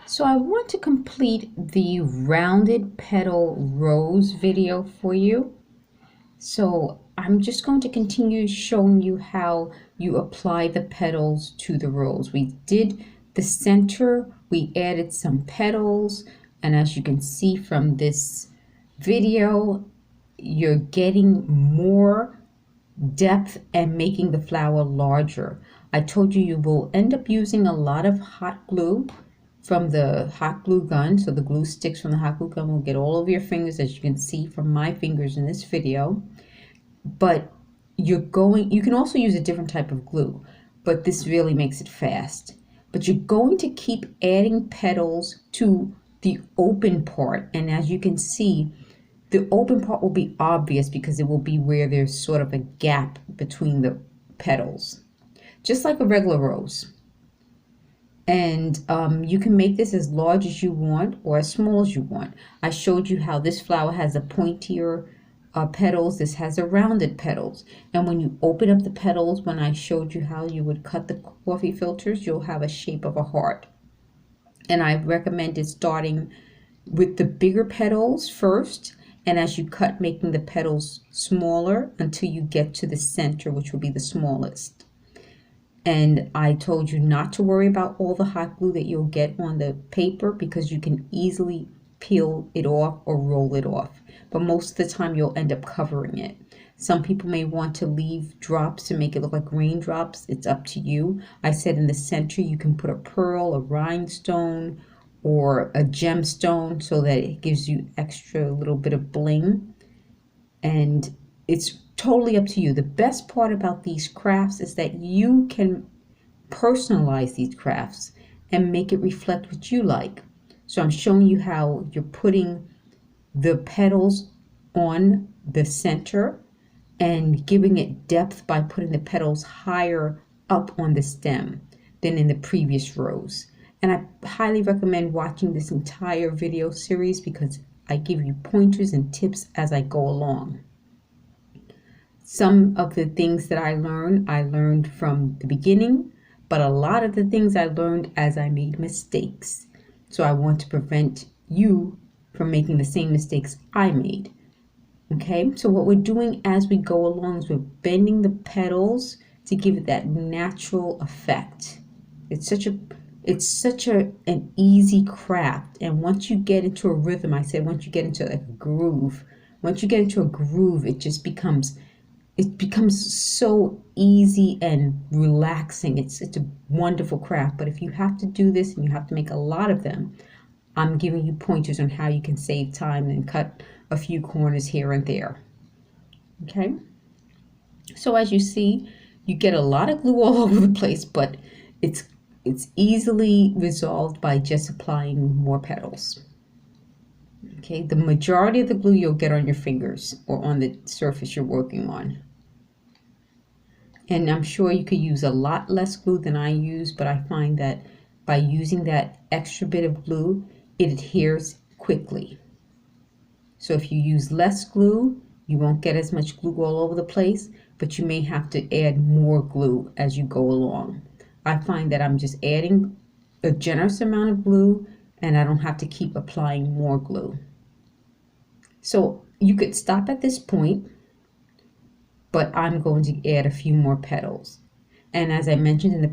So I want to complete the rounded petal rose video for you. So I'm just going to continue showing you how you apply the petals to the rose. We did the center, we added some petals, and as you can see from this video, you're getting more depth and making the flower larger. I told you you will end up using a lot of hot glue from the hot glue gun. So the glue sticks from the hot glue gun will get all over your fingers, as you can see from my fingers in this video. But you can also use a different type of glue, but this really makes it fast. But you're going to keep adding petals to the open part, and as you can see, the open part will be obvious because it will be where there's sort of a gap between the petals, just like a regular rose. And you can make this as large as you want or as small as you want. I showed you how this flower has a pointier petals. This has a rounded petals. And when you open up the petals, when I showed you how you would cut the coffee filters, you'll have a shape of a heart. And I recommended starting with the bigger petals first, and as you cut, making the petals smaller until you get to the center, which will be the smallest. And I told you not to worry about all the hot glue that you'll get on the paper because you can easily peel it off or roll it off. But most of the time you'll end up covering it. Some people may want to leave drops to make it look like raindrops. It's up to you. I said in the center you can put a pearl, a rhinestone, or a gemstone so that it gives you extra little bit of bling. And it's totally up to you. The best part about these crafts is that you can personalize these crafts and make it reflect what you like. So I'm showing you how you're putting the petals on the center and giving it depth by putting the petals higher up on the stem than in the previous rose. And I highly recommend watching this entire video series because I give you pointers and tips as I go along. Some of the things that I learned from the beginning, but a lot of the things I learned as I made mistakes. So I want to prevent you from making the same mistakes I made. Okay, so what we're doing as we go along is we're bending the petals to give it that natural effect. It's such an easy craft, and once you get into a rhythm, I said once you get into like a groove, it just becomes so easy and relaxing. It's a wonderful craft. But if you have to do this and you have to make a lot of them, I'm giving you pointers on how you can save time and cut a few corners here and there. Okay, so as you see, you get a lot of glue all over the place, but it's easily resolved by just applying more petals. Okay, the majority of the glue you'll get on your fingers or on the surface you're working on. And I'm sure you could use a lot less glue than I use, but I find that by using that extra bit of glue, it adheres quickly. So if you use less glue, you won't get as much glue all over the place, but you may have to add more glue as you go along. I find that I'm just adding a generous amount of glue and I don't have to keep applying more glue. So you could stop at this point, but I'm going to add a few more petals. And as I mentioned in the